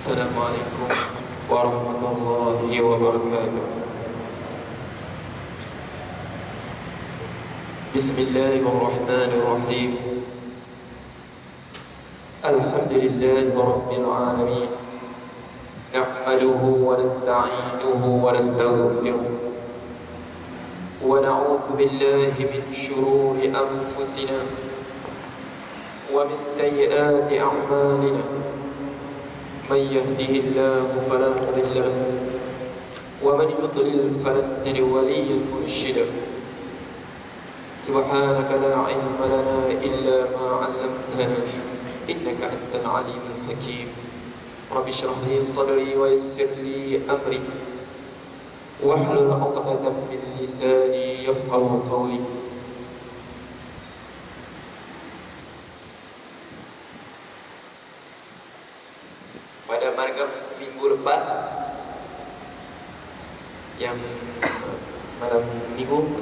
Assalamualaikum warahmatullahi wabarakatuh. Bismillahirrahmanirrahim. Alhamdulillahi rabbil alamin. Nahmaduhu wa nasta'inuhu wa nastaghfiruh. Wa na'udzu billahi min shururi anfusina wa min sayyiati a'malina. من يهده الله فلا مضل له ومن يضلل فلن تجد وليا مرشدا سبحانك لا علم لنا إلا ما علمتنا إنك أنت العليم الحكيم رب اشرح لي صدري ويسر لي أمري واحلل عقدة من لساني يفقهوا قولي. Pada minggu lepas yang malam minggu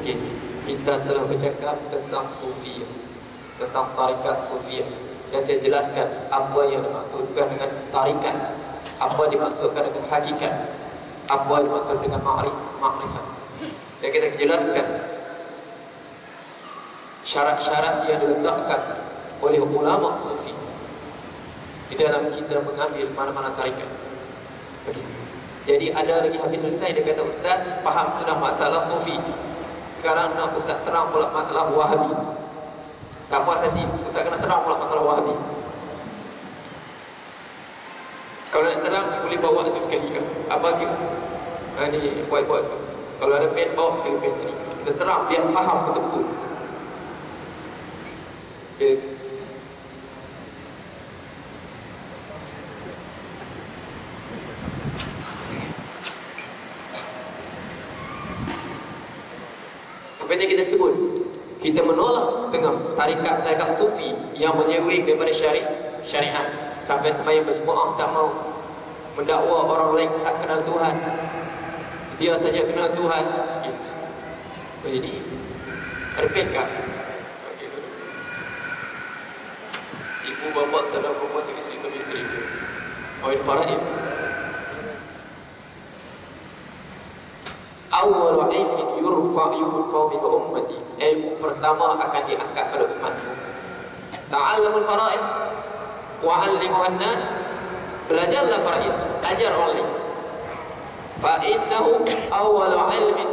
kita telah bercakap tentang Sufi, tentang tarikat Sufi, dan saya jelaskan apa yang dimaksudkan dengan tarikat, apa dimaksudkan dengan hakikat, apa dimaksud dengan ma'rifat. Dan kita jelaskan syarat-syarat yang diletakkan oleh ulama Sufi di dalam kita mengambil mana-mana tarikat. Jadi ada lagi habis selesai dia kata, Ustaz faham sudah masalah Sufi, sekarang nak Ustaz terang pula masalah Wahabi. Tak puas hati, Ustaz kena terang pula masalah Wahabi. Kalau nak terang boleh bawa tu sekali kan? Apa gitu? Ni buat-buat. Kalau ada pen bawa sekali pen sini. Kita terang biar faham betul-betul. Okay. Seperti kita sebut, kita menolak setengah tarikat Sufi yang menyewing daripada syariat. Sampai sembahyang berjemaah tak mau, mendakwa orang lain tak kenal Tuhan, dia saja kenal Tuhan. Jadi repetkah? Ibu bapa saudara perempuan isteri. Awal faraid. Awal ilmin yurfa min ummati. Ilmu pertama akan diangkat pada umatku. Ta'allamul faraid wa 'allimuhan nas. Belajarlah faraid, ajar orang lain. Fa innahu awal ilmin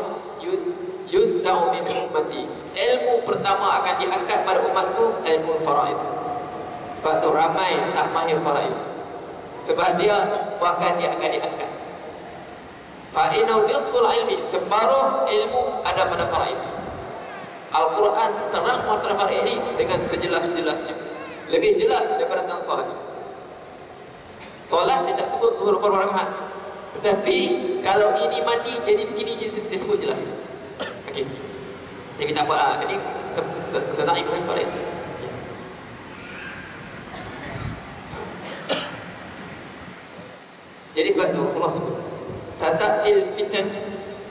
yunzau min ummati. Ilmu pertama akan diangkat pada umatku, ilmu faraid. Sebab tu ramai tak mahir faraid, sebab dia bahkan dia akan diangkat. Fa'inau nisful ilmi, separuh ilmu ada pada faraid. Al-Quran terang masalah faraid ini dengan sejelas-jelasnya, lebih jelas daripada tentang solat. Solat dia tak sebut zuhur berjamaah, tetapi kalau ini mati jadi begini, jadi disebut jelas. Okey, jadi tak apa lah. Jadi sedang ikut faraid. Jadi sebab itu Rasulullah sebut sata'il fitan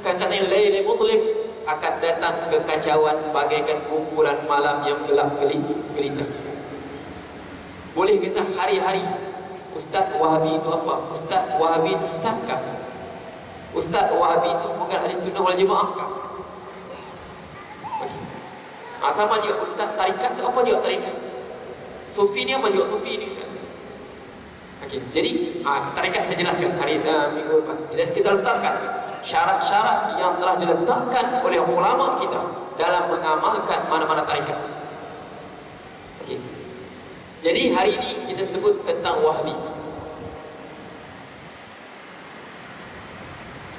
kaca'il layli mudlim, akan datang kekacauan bagaikan kumpulan malam yang gelap gelita. Boleh kita hari-hari Ustaz Wahabi itu apa? Ustaz Wahabi itu sahkah? Ustaz Wahabi itu bukan ahli sunnah wal jamaah kah? Sama juga Ustaz tarikat itu apa juga tarikat? Sufi ni apa juga Sufi ni? Okay. Jadi tarikat saya jelaskan hari minggu lepas. Kita letakkan syarat-syarat yang telah diletakkan oleh ulama kita dalam mengamalkan mana-mana tarikat. Okay. Jadi hari ini kita sebut tentang Wahbi.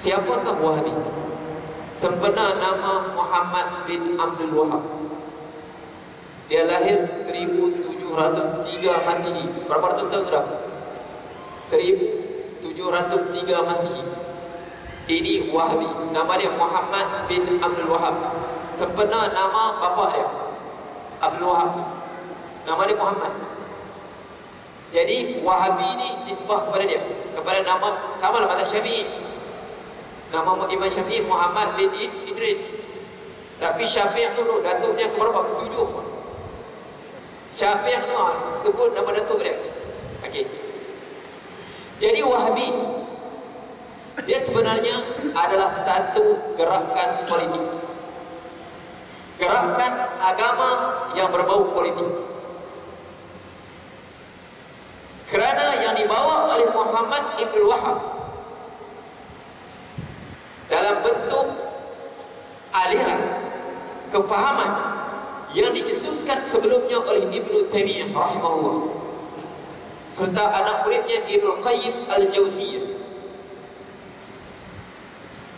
Siapakah Wahbi? Sebenar nama Muhammad bin Abdul Wahab. Dia lahir 1703 Masihi. Berapa ratus tahun sudah? 1703 Masihi. Ini Wahbi. Nama dia Muhammad bin Abdul Wahab. Sebenar nama bapa dia Abdul Wahab, nama dia Muhammad. Jadi Wahabi ini nisbah kepada dia, kepada nama sama lah mazhab Syafi'i. Nama Imam Syafi'i Muhammad bin Idris. Tapi Syafi'i tu datuknya ke berapa? 7. Syafi'i tu sebut nama datuk dia. Okey. Jadi Wahabi dia sebenarnya adalah satu gerakan politik, gerakan agama yang berbau politik. Kerana yang dibawa oleh Muhammad Ibn Wahab dalam bentuk aliran kefahaman yang dicetuskan sebelumnya oleh Ibn Taimiyah rahimahullah serta anak muridnya Ibn Qayyim Al-Jauziyah.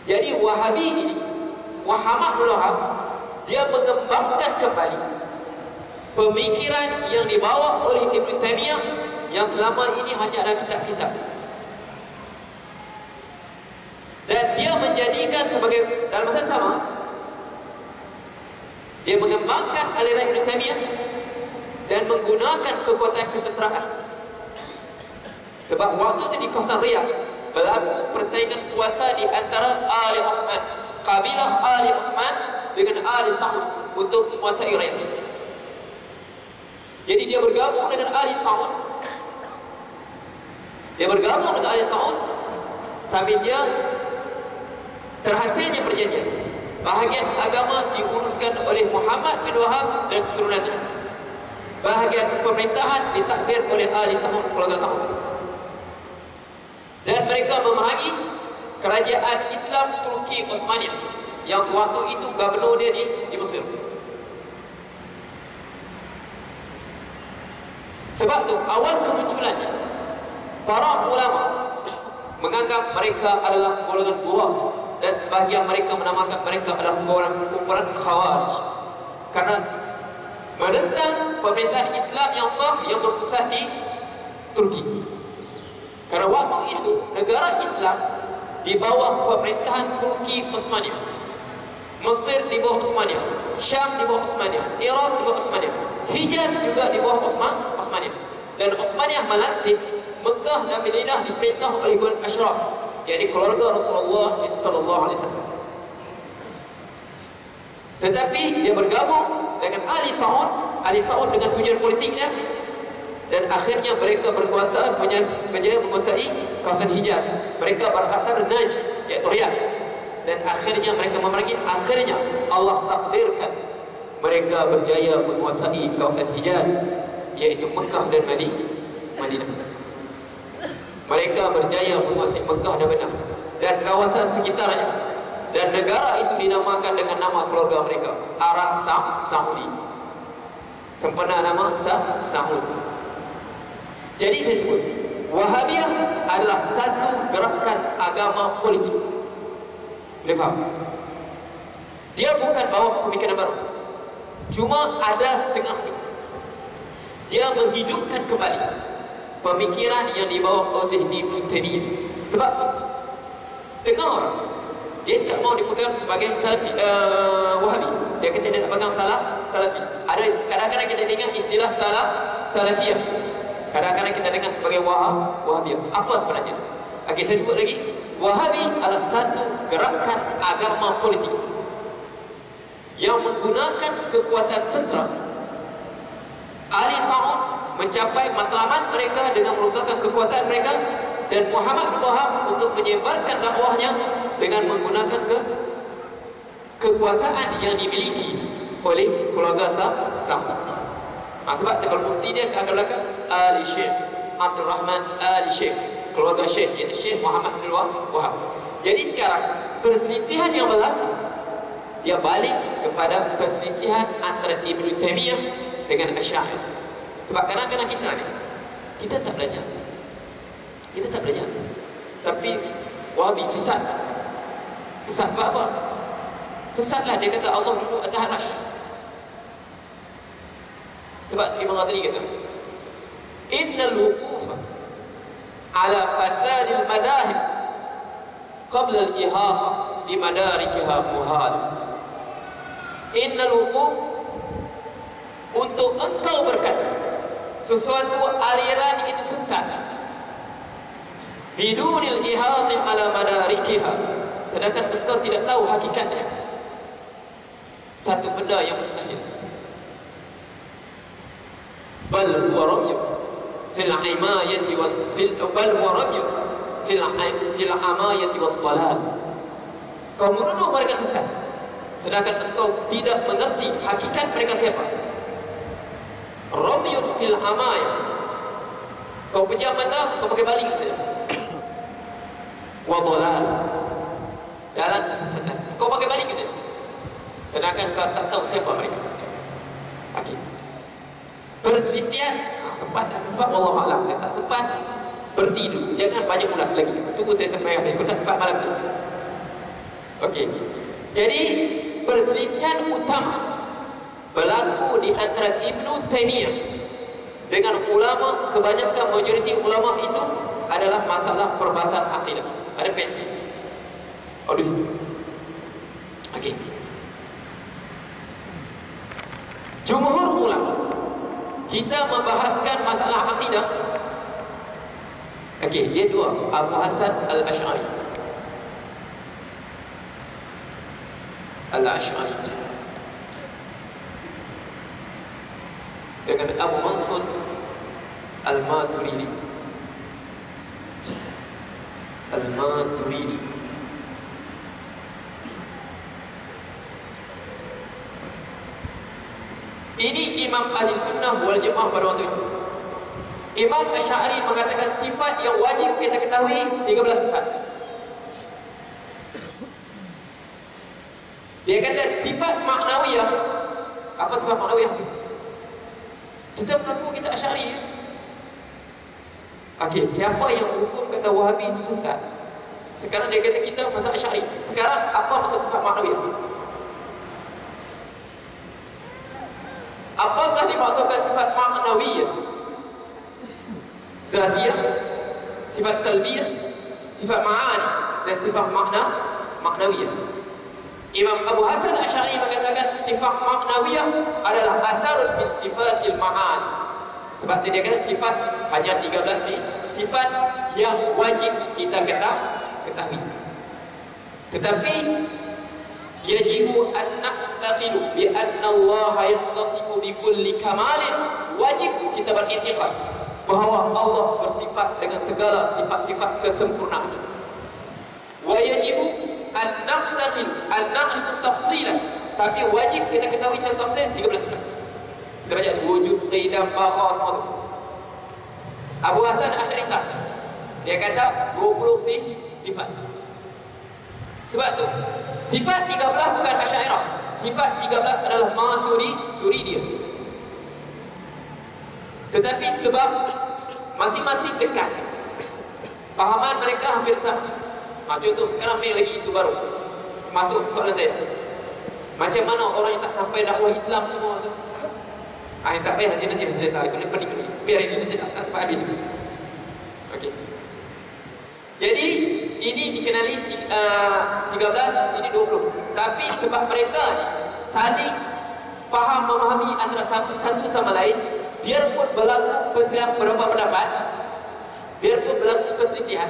Jadi Wahabi ini, Muhammad Ibn Wahab, dia mengembangkan kembali pemikiran yang dibawa oleh Ibn Taimiyah yang selama ini hanya ada kitab-kitab, dan dia menjadikan sebagai dalam masa sama dia mengembangkan aliran Ibn Taimiyah dan menggunakan kekuatan ketenteraan. Sebab waktu itu di kawasan Riyadh berlaku persaingan kuasa di antara Ali Osman, kabilah Ali Osman dengan Ali Saud untuk menguasai Riyadh. Jadi dia bergabung dengan Ali Saud. Dia bergabung dengan Ali Saud sambil dia terhasilnya perjanjian. Bahagian agama diuruskan oleh Muhammad bin Wahab dan keturunannya. Bahagian pemerintahan ditadbir oleh Ali Saud, keluarga Saud. Dan mereka memerangi kerajaan Islam Turki Osmaniyah yang sewaktu itu gubernur dia di Mesir. Sebab tu awal kemunculannya para ulama menganggap mereka adalah golongan buah, dan sebahagian mereka menamakan mereka adalah kumpulan Khawarij karena menentang pemerintahan Islam yang sah yang berpusat di Turki. Karena waktu itu negara Islam di bawah pemerintahan Turki Osmaniyah, Mesir di bawah Osmaniyah, Syam di bawah Osmaniyah, Iraq di bawah Osmaniyah, Hijaz juga di bawah Osmaniyah. Dan Osmaniyah melantik Mekah dan Madinah diperintah oleh Guan Ashraf, yakni keluarga Rasulullah SAW. Tetapi dia bergabung dengan Ali Saud dengan tujuan politiknya, dan akhirnya mereka berkuasa menguasai kawasan Hijaz. Mereka berasal Najd, iaitu Riyadh, dan akhirnya mereka memerangi. Akhirnya Allah takdirkan mereka berjaya menguasai kawasan Hijaz, iaitu Mekah dan Madinah. Mereka berjaya menguasai Mekah dan Madinah dan kawasan sekitarnya, dan negara itu dinamakan dengan nama keluarga mereka, Arab Saudi, sempena nama Saud. Jadi saya sebut Wahabiyah adalah satu gerakan agama politik. Boleh faham? Dia bukan bawa pemikiran baru, cuma ada setengah. Dia menghidupkan kembali pemikiran yang dibawa oleh Ibn Taimiyah. Sebab setengah orang dia tak mau dipegang sebagai Salafi, Wahabi. Dia kata dia nak pegang Salafi. Ada kadang-kadang kita dengar istilah Salafiyah, kadang-kadang kita dengar sebagai Wahabiyah. Apa sebenarnya? Okey, saya sebut lagi. Wahabi adalah satu gerakan agama politik yang menggunakan kekuatan tentera. Ali Saud mencapai matlamat mereka dengan menggunakan kekuatan mereka, dan Muhammad bin Wahab untuk menyebarkan dakwahnya dengan menggunakan kekuasaan yang dimiliki oleh keluarga Saud. Sebab kalau mufti dia akan belakang Ali Syekh Abdul Rahman Ali Syekh, keluarga Syekh, iaitu Syekh Muhammad bin Wahab. Jadi sekarang perselisihan yang berlaku, dia balik kepada perselisihan antara Ibn Taimiyah dengan Asy'ariyah. Sebab kadang-kadang kita tak belajar. Kita tak belajar. Tapi Wahabi sesat. Sesat sebab apa? Sesatlah dia kata Allah duduk atas arasy. Sebab Imam Ghazali kata, innal wuqufa ala fasad al-madahib qabla al-ihata bi madarikiha muhal. Innal wuquf, untuk engkau berkata sesuatu aliran itu sesat, bidunil ihati ala madarikiha, sedangkan engkau tidak tahu hakikatnya, satu benda yang mustahil. Bal huwa ramyun fil imayati wa fil bal huwa ramyun fil amayati wad dalal. Kau menuduh mereka sesat, sedangkan engkau tidak mengerti hakikat mereka siapa. Ramyun fil amayah, kau pejam mata, kau pakai baling saja. Wa dalal, dalam kesesatan, kau pakai baling saja, sedangkan kau tak tahu siapa mereka. Okey. Perselisihan sempat tak sempat, wallahu a'lam. Tak sempat, berhenti dulu. Jangan banyak ulas lagi. Tunggu saya sampai habis. Kau tak sempat malam ni. Okey. Jadi perselisihan utama berlaku di antara Ibnu Taimiyah dengan ulama, kebanyakan majoriti ulama itu adalah masalah perbahasan akidah. Ada pensi. Aduh. Okey. Jumhur ulama kita membahaskan masalah akidah. Okey, dia dua, Abu Hasan Al-Asy'ari. Al-Asy'ari dengan Abu Mansur Al-Maturidi. Al-Maturidi. Ini Imam Ahli Sunnah wal Jamaah pada waktu itu. Imam Asy'ari mengatakan sifat yang wajib kita ketahui 13 sifat. Dia kata sifat maknawiyah. Apa sifat maknawiyah? Kita mengaku kita Asy'ari. Okey, siapa yang hukum kata Wahabi itu sesat? Sekarang dia kata kita mazhab Asy'ari. Sekarang apa maksud sifat maknawiyah? Apakah dimaksudkan sifat maknawiyah? Zatiyah, sifat salbiyah, sifat ma'ani dan sifat maknawiyah. Imam Abu Hasan Asy'ari mengatakan sifat maknawiyah adalah asarun min sifatil ma'ani. Sebab dia kata sifat hanya 13 ni, sifat yang wajib kita ketahui. Tetapi yajibu an na'taqidu bi anna Allah yattasifu bi kulli kamalin. Wajib kita beriktikad bahawa Allah bersifat dengan segala sifat-sifat kesempurnaan. Wa yajibu an na'taqid an na'rifu tafsilan, tapi wajib kita ketahui secara tafsir 13 sifat. Kita baca wujud, qidam, baqa, semua tu. Abu Hasan Asy'ari tak, dia kata 20 sifat. Sebab tu sifat 13 bukan Asy'ariyah. Sifat 13 adalah Maturidiyah. Tetapi sebab masing-masing dekat, pahaman mereka hampir sama. Contoh sekarang main lagi isu baru. Masuk soalan saya, macam mana orang yang tak sampai dakwah Islam semua tu? Yang tak payah nanti saya tahu. Itu pening ni. Biar ini nanti tak sampai habis. Okey. Jadi ini dikenali 13, ini 20. Tapi sebab mereka saling faham memahami antara satu sama lain, biarpun berlaku perselisihan beberapa pendapat, biarpun berlaku perselisihan.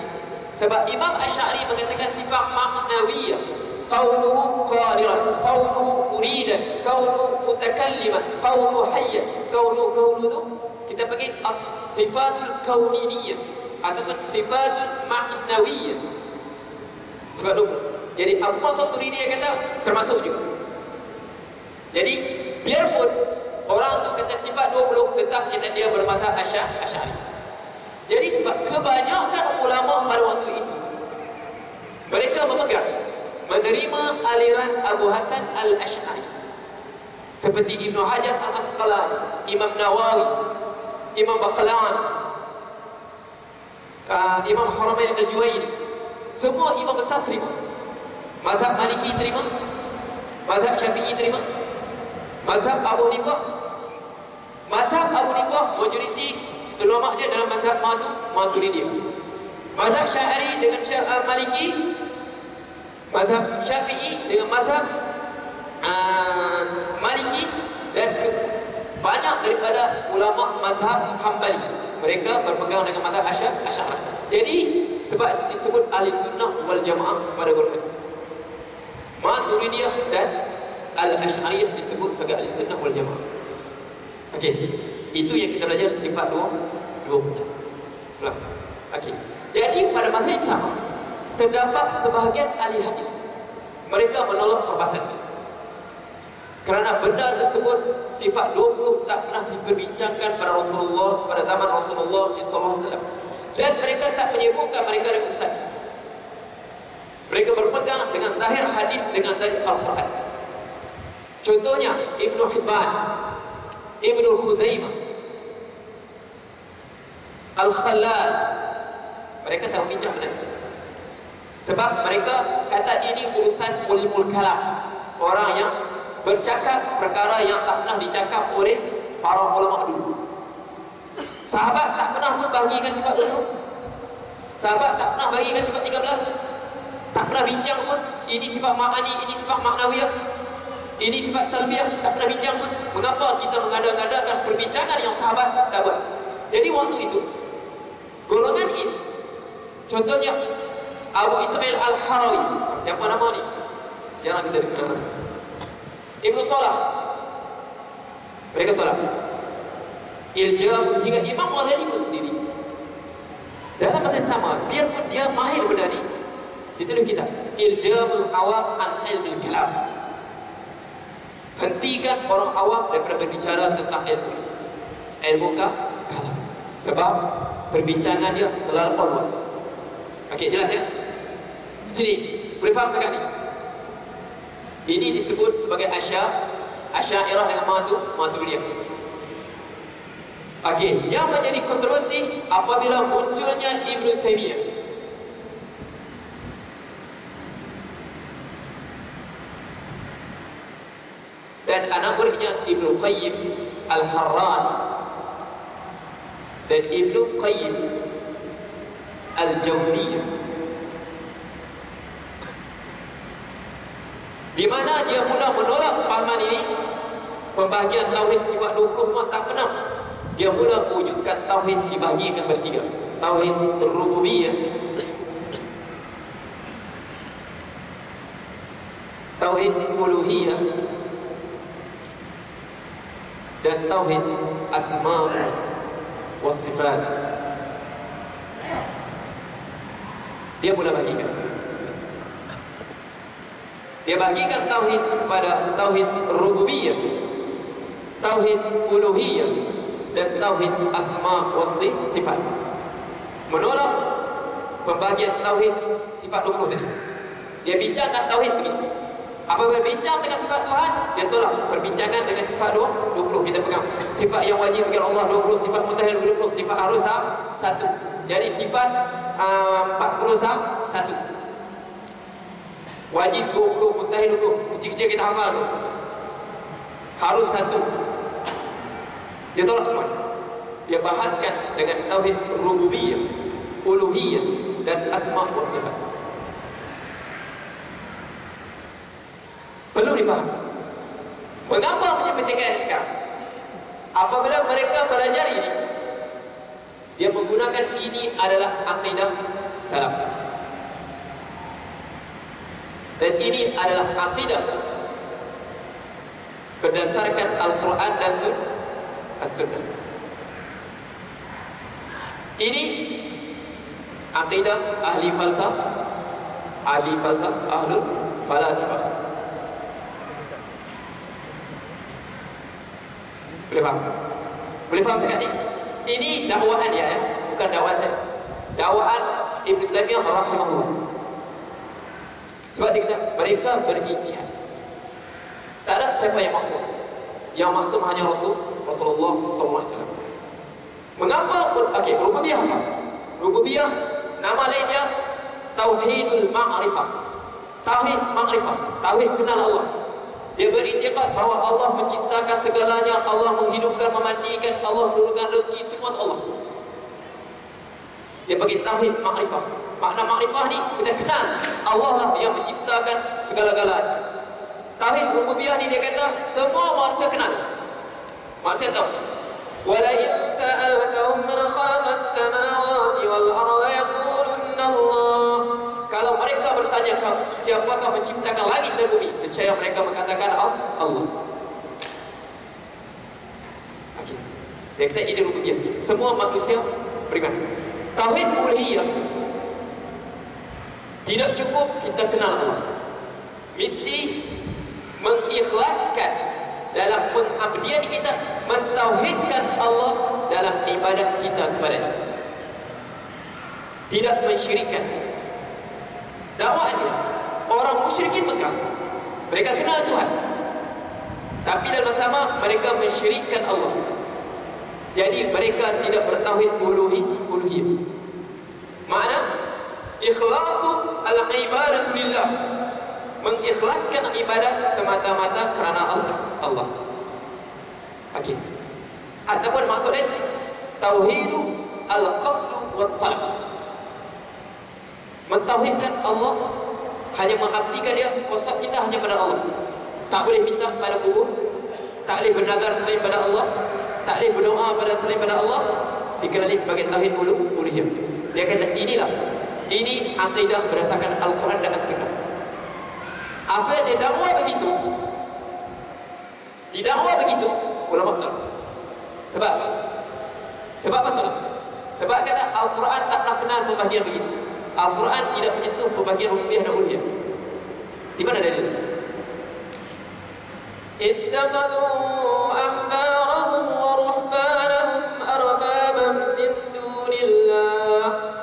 Sebab Imam Asy'ari mengatakan sifat maknawiyah, qawluhu qadiran, qawluhu muridan, qawluhu mutakalliman, qawluhu hayyan, qawluhu tu kita panggil sifatul kauniniyah ataupun sifatul maknawiyah. Sebab tu jadi Abu Mansur Turidi kata termasuk juga. Jadi biarpun orang tu kata sifat 20, tetap kita dia bermazhab Asy'ari. Jadi sebab kebanyakan ulama pada waktu itu mereka menerima aliran Abu Hasan Al-Asy'ari, seperti Ibnu Hajar Al-Asqalani, Imam Nawawi, Imam Baqlani, Imam Haramain Al-Juwayni. Semua imam besar terima. Mazhab Maliki terima, mazhab Syafi'i terima, mazhab Abu Hanifah. Mazhab Abu Hanifah majoriti ulama dia dalam mazhab Maturidiyah. Mazhab Sya'ari dengan Maliki, mazhab Syafi'i dengan mazhab Maliki, dan banyak daripada ulama mazhab Hambali mereka berpegang dengan mazhab Asy'ari. Jadi sebab itu disebut Ahli Sunnah wal Jamaah pada golongan. Maturidiyah dan Al-Asy'ariyah disebut sebagai Ahli Sunnah wal Jamaah. Okey, itu yang kita belajar sifat 20. Nah, okey. Jadi pada masa yang sama terdapat sebahagian ahli hadis mereka menolak perbahasan ini. Kerana benda tersebut sifat 20 tak pernah diperbincangkan pada Rasulullah pada zaman Rasulullah SAW. Dan mereka tak menyebutkan mereka dengan urusan. Mereka berpegang dengan zahir hadis, dengan zahir Al-Quran. Contohnya Ibn Hibban, Ibn Khuzaimah, Al-Khalal, mereka tak bincang benda. Sebab mereka kata ini urusan ulumul kalam, orang yang bercakap perkara yang tak pernah dicakap oleh para ulama dulu. Sahabat tak pernah pun bagikan sifat 20. Sahabat tak pernah bagikan sifat 13. Tak pernah bincang pun ini sifat ma'ani, ini sifat maknawiyah, ini sifat salbiyah. Tak pernah bincang pun. Mengapa kita mengada-ngadakan perbincangan yang sahabat tak buat? Jadi waktu itu golongan ini, contohnya Abu Ismail Al-Harawi. Siapa nama ni? Jarang kita dengar. Ibn Salah, mereka tolak. Iljam hingga Imam Ghazali pun sendiri dalam masa yang sama, biarpun dia mahir benda ni, ditulis kitab Iljamul Awam an Ilmil Kalam. Hentikan orang awam daripada berbicara tentang ilmu kalam, sebab perbincangan dia terlalu luas. Okey, jelas ya? Sini boleh faham tak ni? Ini disebut sebagai Asy'ariyah dengan Maturidiyah. Okey, yang menjadi kontroversi apabila munculnya Ibn Taimiyah. Dan anak muridnya Ibn Qayyim Al-Harrani dan Ibn Qayyim Al-Jawziyah, di mana dia mula menolak pahaman ini. Pembahagian tauhid sifat 20 semua tak pernah. Dia mula mewujudkan tauhid dibahagikan bertiga. Tauhid rububiyah, tauhid uluhiyah, dan tauhid asma wa sifat. Dia mula bahagikan. Dia bahagikan tauhid pada tauhid rububiyah, tauhid uluhiyah, dan tauhid asma wa sifat. Menolak pembahagian tauhid sifat 20 tadi. Dia bincangkan tauhid begini. Apabila bincang dengan sifat Tuhan, dia tolak perbincangan dengan sifat 20. Kita pegang sifat yang wajib bagi Allah 20, sifat mustahil 20, sifat harus 1. Jadi sifat 40 1. Wajib 20, mustahil 20. Kecil-kecil kita hafal tu. Harus 1. Dia tolak semua. Dia bahaskan dengan tauhid rububiyah, uluhiyah, dan asma wa sifat. Perlu dipahami. Mengapa penyelidikan sekarang? Apabila mereka belajar ini, dia menggunakan ini adalah akidah salaf. Dan ini adalah akidah berdasarkan Al-Quran dan As-Sunnah. Ini akidah ahli falsafah, ahlul falasifah. Boleh faham? Boleh faham dekat ni? Ini dakwaan dia ya, bukan dakwaan saya. Dakwaan Ibn Taimiyah rahimahullah. Sebab dia kata mereka berijtihad. Tak ada siapa yang maksud. Yang maksud hanya Rasulullah SAW. Mengapa? Okey, rububiyah apa? Rububiyah nama lainnya tauhidul ma'rifah. Tauhid ma'rifah, tauhid kenal Allah. Dia beriktikad bahawa Allah menciptakan segalanya, Allah menghidupkan, mematikan, Allah menurunkan rezeki, semua Allah. Dia bagi tauhid ma'rifah. Makna ma'rifah ni kita kenal Allah lah yang menciptakan segala-galanya. Tauhid rububiyah ni dia kata semua manusia kenal. Manusia tahu. Wala in sa'altahum man khalaqa as-samawati wal arda yaqulunna Allah. Kalau mereka bertanya kau, siapakah menciptakan langit dan bumi? Nescaya mereka mengatakan Allah. Okay. Dia kata ini rububiyah. Semua manusia beriman. Tauhid uluhiyah tidak cukup kita kenal Allah. Mesti mengikhlaskan dalam pengabdian kita, mentauhidkan Allah dalam ibadat kita kepada-Nya. Tidak mensyirikkan. Dakwahnya orang musyrikin Mekah, mereka kenal Tuhan, tapi dalam sama mereka mensyirikkan Allah. Jadi mereka tidak bertauhid uluhiyah. Makna ikhlasu al-ibadah lillah, mengikhlaskan ibadat semata-mata kerana Allah. Okey. Ataupun maksudnya tauhidu al-qasd wa talab. Mentauhidkan Allah, hanya mengabdikan Dia, qasad kita hanya pada Allah. Tak boleh minta pada kubur, tak boleh bernazar selain pada Allah, tak boleh berdoa pada selain pada Allah. Dikenali sebagai tauhid uluhiyah. Dia kata ini akidah berdasarkan Al-Quran dan As-Sunnah. Apa yang didakwa begitu, ulama betul. Sebab apa? Sebab betul. Sebab kata Al-Quran tak pernah kenal pembahagian begitu. Al-Quran tidak menyentuh pembahagian rububiyah dan uluhiyah. Di mana dalil? Ittakhadhu ahbarahum wa ruhbanahum arbaban min dunillah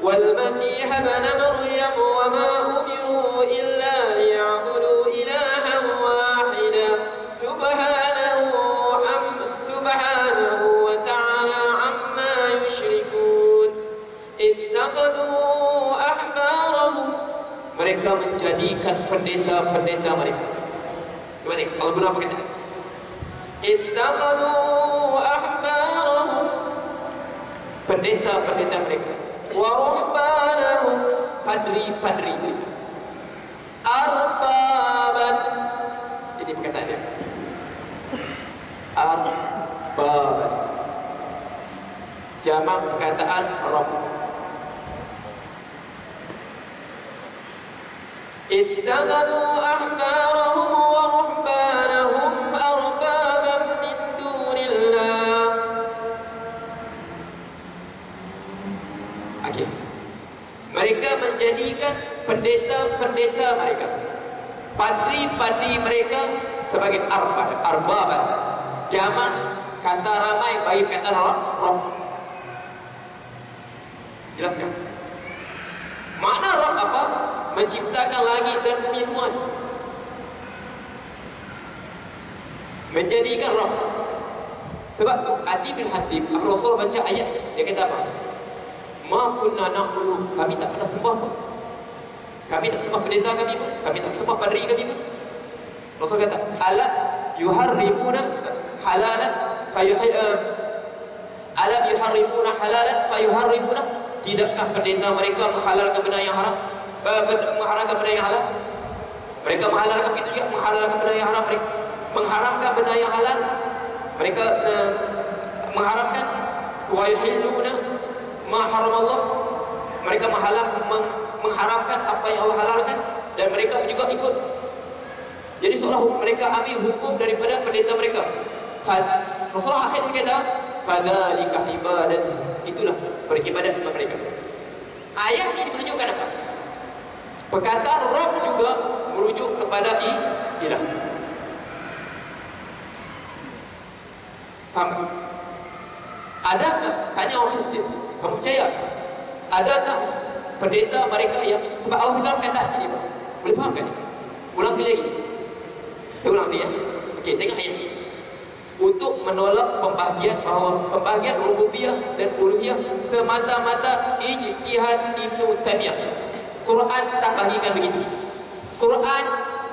wal masih ibn maryam wa ma umiru illa liya'budu ilahan wahida subhanahu wa ta'ala amma yushrikun. Ittakhadhu ahbarahum, mereka menjadikan pendeta-pendeta mereka. Cuba tengok kalau guna apa kata. Ittakhadhu ahbarahum, pendeta-pendeta mereka, wa ruhbanahum, padri-padri mereka, arbaban. Ini perkataan dia, arbaban, jamak perkataan Rabb. Ittakhadhu ahbarahum wa ruhbanahum arbaban min dunillah. Okey. Mereka menjadikan pendeta-pendeta mereka, padri-padri mereka sebagai arbaban. Jamak kata ramai bagi kata Rabb. Jelaskan. Makna Rabb apa? Menciptakan langit dan bumi semua, menjadikan Rabb. Sebab tu Adi bin Hatim, Rasul baca ayat, dia kata apa? Ma kunna na'budu, kami tak pernah sembah pun, kami tak sembah pendeta kami pun, kami tak sembah padri kami pun. Rasul kata ala yuharrimuna halalan alam yuharrimuna halalan fayuharrimuna, tidakkah pendeta mereka menghalalkan benda yang haram, mengharamkan benda yang halal? Mereka menghalalkan, begitu juga menghalalkan benda yang haram. Mereka mengharamkan benda yang halal, mereka mengharamkan. Wa yuhilluna ma haram Allah, mereka mengharamkan apa yang Allah halalkan, dan mereka juga ikut. Jadi seolah mereka ambil hukum daripada pendeta mereka. Rasulullah akhir berkata, fadzalika ibadat, itulah beribadat kepada mereka. Ayat ini menunjukkan apa? Perkataan Rabb juga merujuk kepada ilah. Faham? Adakah, tanya orang Kristian, kamu percaya? Adakah pendeta mereka yang, sebab Allah dalam kata sini, boleh faham kan? Ulang sekali lagi. Saya ulang dia. Okey, tengok ayat ini. Untuk menolak pembahagian bahawa pembahagian rububiyah dan uluhiyah semata-mata ijtihad Ibnu Taimiyah. Quran tak bahagikan begitu. Quran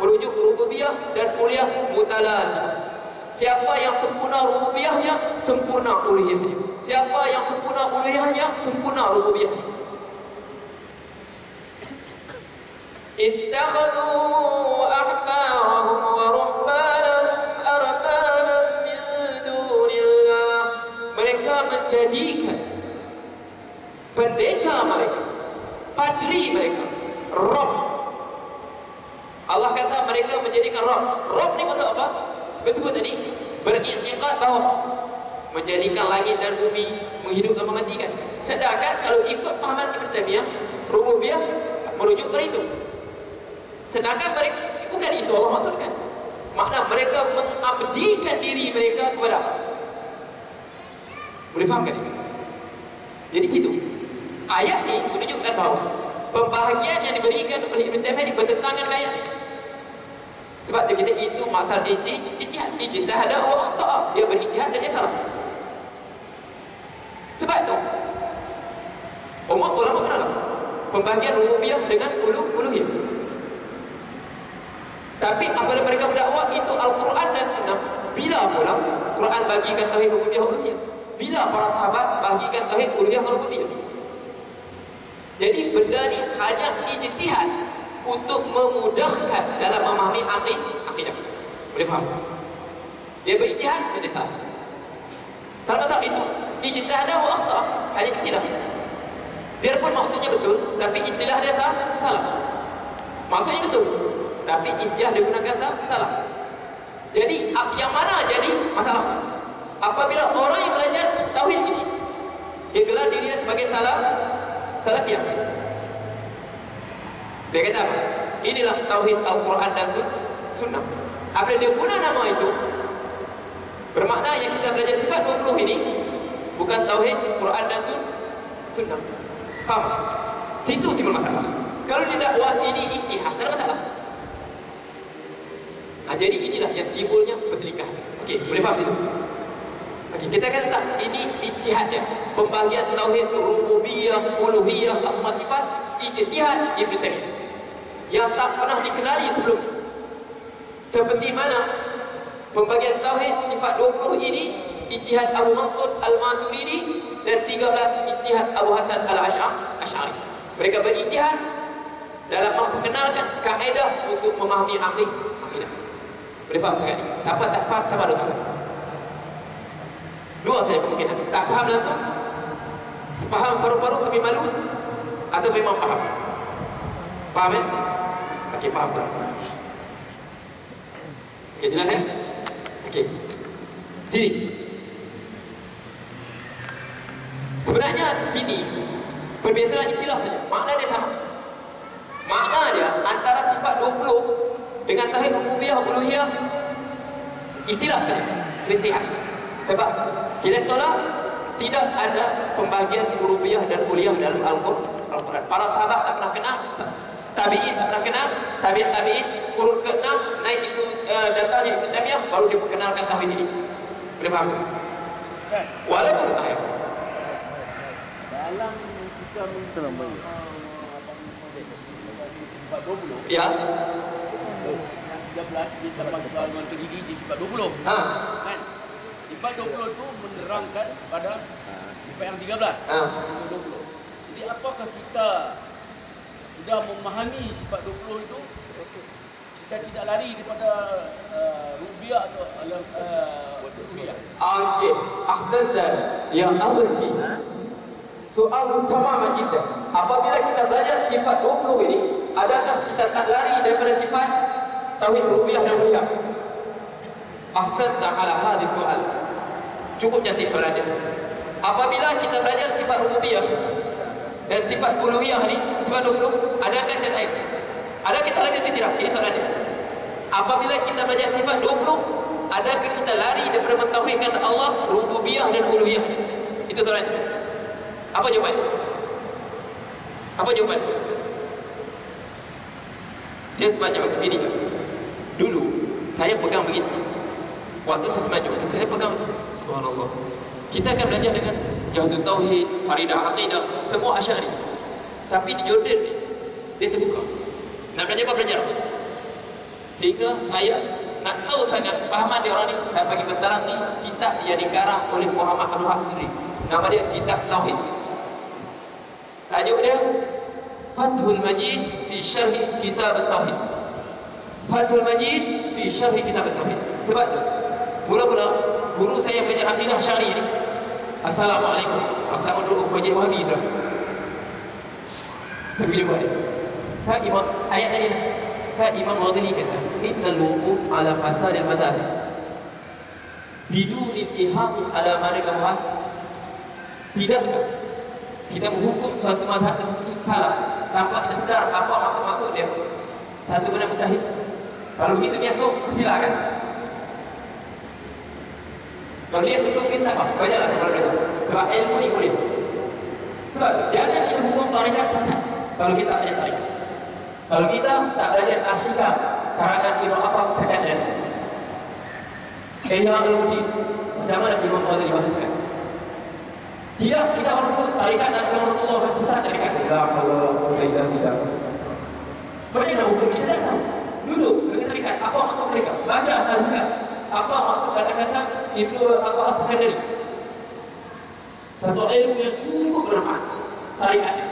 merujuk rububiyah dan uluhiyah mutalazim. Siapa yang sempurna rububiyahnya, sempurna uluhiyahnya. Siapa yang sempurna uluhiyahnya, sempurna rububiyahnya. Ittakhadhu ahbarahum wa ruhbanahum arbaban min dunillah. Mereka menjadikan pendeta mereka, padri mereka, Rabb. Allah kata mereka menjadikan Rabb. Rabb ni maksud apa? Betul tadi, beriktikad bahawa menjadikan langit dan bumi, menghidupkan mematikan. Sedangkan kalau ikut pahaman Ibn Taimiyah, rububiyah merujuk kepada itu. Sedangkan mereka, bukan itu Allah maksudkan. Makna mereka mengabdikan diri mereka kepada apa? Boleh fahamkan ini? Jadi situ ayat ini menunjukkan bahawa pembahagian yang diberikan oleh Ibn Taimiyah bertentangan dengan ayat ini. Sebab tu kita itu masalah ijtihad wa akhta'. Dia berijtihad dan dia salah. Sebab tu umat ulama kenal pembahagian rububiyah dengan uluhiyah. Tapi apabila mereka berdakwah itu Al-Quran dan Sunnah, bila pula Quran bagikan tauhid rububiyah uluhiyah? Bila para sahabat bagikan tauhid uluhiyah rububiyah? Jadi benda ni hanya ijtihad untuk memudahkan dalam memahami akidah. Boleh faham? Dia berijtihad, dia salah. Tak itu ijtihad wa akhta', hanya istilah. Biarpun maksudnya betul, tapi istilah dia salah. Maksudnya betul, tapi istilah dia gunakan salah. Jadi yang mana jadi masalah? Apabila orang yang belajar tauhid ini, dia gelar dirinya sebagai salafiyah. Dia kata apa? Inilah tauhid Al-Quran dan Sunnah. Apabila dia guna nama itu, bermakna yang kita belajar sifat 20 ini bukan tauhid Quran dan Sunnah. Faham? Situ timbul masalah. Kalau dia dakwah ini ijtihad, tak ada masalah. Jadi inilah yang timbulnya perselisihan. Okey, boleh faham itu? Okey, kita kata ini ijtihad dia. Pembahagian tauhid rububiyah, uluhiyah, asma sifat, ijtihad Ibn Taimiyah yang tak pernah dikenali sebelumnya. Seperti mana pembagian tauhid sifat 20 ini ijtihad Abu Mansur Al-Maturidi dan 13 ijtihad Abu Hasan Al-Asy'ari. Mereka berijtihad dalam memperkenalkan kaedah untuk memahami akidah. Boleh faham sekali? Siapa tak faham sama dosa? Dua saja kemungkinan. Tak faham langsung, faham paru-paru tapi malu, atau memang faham. Faham ya? Okey, faham tak? Okey, jelas kan? Okey. Sini. Sebenarnya sini perbezaan istilah saja. Makna dia sama. Makna dia antara sifat 20 dengan tauhid rububiyah uluhiyah istilah saja. Perselisihan. Sebab kita tolak tidak ada pembagian rububiyah dan uluhiyah dalam Al-Quran. Para sahabat tak pernah kenal, tabi'in tak pernah kenal, tabi'in kurun ke-6 naik itu data di Ibn Taimiyah baru diperkenalkan tauhid ini. Boleh faham? Walaupun ayat dalam kita sifat 20 ya, yang 13 kita bagi di sifat 20 kan? Sifat 20 itu menerangkan pada sifat yang 13 20. Jadi apakah kita sudah memahami sifat 20 itu, kita tidak lari daripada rububiyah atau uluhiyah? Okey, ahsan ya awalji. Soal utama kita, apabila kita belajar sifat 20 ini, adakah kita tak lari daripada sifat tauhid rububiyah dan uluhiyah? Ahsan ala hadis soal. Cukup cantik soalan dia. Apabila kita belajar sifat rububiyah dan sifat uluhiyah ni, sifat 20, adakah kita lain? Adakah kita lari atau tidak? Ini soalan dia. Apabila kita belajar sifat 20, adakah kita lari daripada mentauhidkan Allah, rububiyah dan uluhiyah? Itu soalan dia. Apa jawapan? Apa jawapan? Dia sebabnya begini. Dulu saya pegang begini. Waktu saya semaju, saya pegang, subhanallah. Kita akan belajar dengan Jahadul Tauhid, Faridah Aqidah, semua Asy'ari. Tapi di Jordan ni, dia terbuka. Nak belajar apa belajar? Sehingga saya nak tahu sangat pahaman dia orang ni, saya bagi pentarang ni kitab yang dikarang oleh Muhammad Abdul Wahab sendiri. Nama dia Kitab Tauhid. Tajuk dia Fathul Majid fi Syarh Kitab Tauhid. Fathul Majid fi Syarh Kitab Tauhid. Sebab tu mula-mula guru saya yang belajar akidah Asy'ari ni, assalamualaikum, aku tak dulu belajar Wahabi dah. Tapi dia buat dia. Tak imam ayat tadi lah. Tak Imam Ghazali kata innal wuquf ala fasad al-madhahib bidun ittihadi ala mereka muhad. Tidakkah kita menghukum suatu mazhab tersebut salah tanpa kita sedar apa maksud dia? Satu benda mustahil. Kalau begitu niat kau, silakan. Kalau dia mungkin tak apa, bacalah kepada mereka. Sebab ilmu ni boleh. Sebab jangan kita hukum tarikat sesat. Kalau kita tak belajar tarikat, kalau kita tak belajar Al-Hikam karangan Ibn Abbas Sekandar, Ihya Ulumuddin, macam mana Imam Ghazali dibahaskan? Tidak, kita harus sebut tarikat dan sama Rasulullah sesat tarikat. La haula wala quwwata illa billah. Macam mana hukum kita tak tahu? Duduk dengan tarikat, apa maksud mereka? Baca Al-Hikam, apa maksud kata-kata Ibnu Abbas Sekandari? Satu ilmu yang cukup bermanfaat tarikatnya.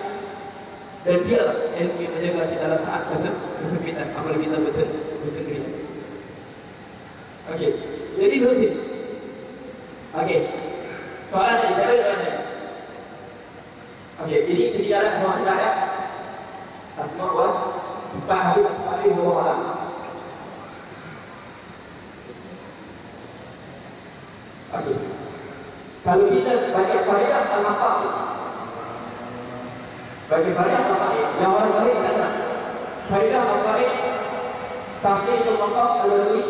Dan dia lah ilmu yang menjaga kita dalam saat kesempitan, apabila kita bersendirian. Okey, jadi bersih. Okey, soalan tadi saya ada. Okey, ini bicara soal ibadah. Asma wa sifat wa alam. Okey, kalau kita baca faidah al-maqasid, baca faidah al-maqasid, yang orang baik kata faidah al-maqasid tahqiq al-maqasid al-uluhi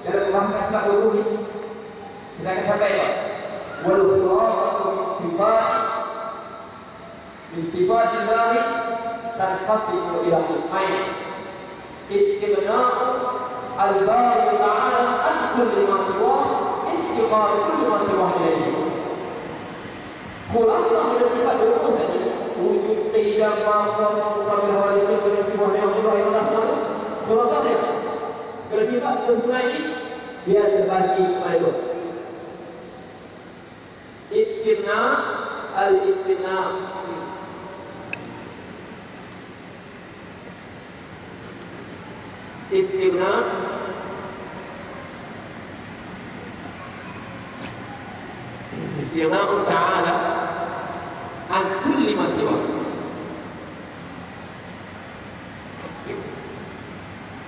dalam bahasa al-uluhi kita akan sampai wal khulafatu min sifatillah tanqasimu ila qismain istighna'u al-bari ta'ala an kulli ma siwa istighfar kulli ma siwa ilayhi. Khulafah dari sifat uluh tadi wujud tiga makhluk pada hari ini beristighfar yang Allah. Khulafah dia bersifat sesungguhnya ini dia terbagi kepada dua. Istigna al-istigna, istigna istighna'u ta'ala an kulli ma siwa.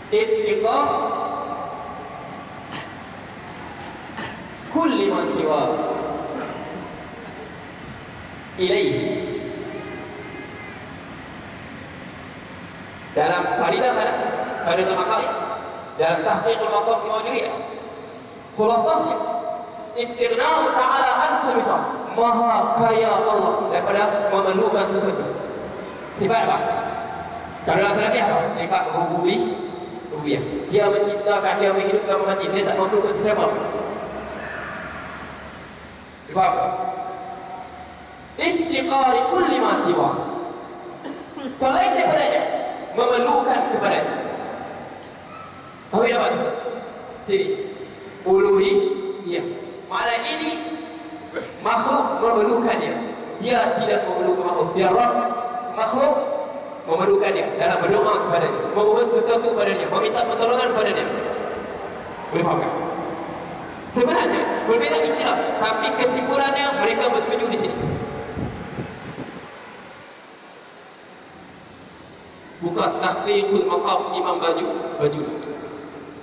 Iftiqar kulli ma siwa ilaihi. Dalam faridah al-maqasid, dalam tahqiq al-maqam al-mawjudiyah, khulasahnya istighna'u ta'ala an kulli ma, maha kaya Allah daripada memerlukan sesuatu. Sifat apa? Kalau dalam salafiyah apa? Sifat rububiyah. Dia menciptakan, dia menghidupkan, memati. Dia tak memerlukan sesiapa. Sifat apa? Iftiqari kulli ma siwa, selain daripadanya memerlukan kepadanya. Tahu apa tu? Sini uluhiyah. Makna ini makhluk memerlukannya, dia tidak memerlukan makhluk. Dia Rabb, makhluk memerlukannya dalam berdoa kepadanya, memohon sesuatu kepadanya, meminta pertolongan kepadanya. Boleh faham tak? Sebenarnya berbeza istilah, tapi kesimpulannya mereka bersetuju di sini. Bukan tahqiqul maqam Imam Baju.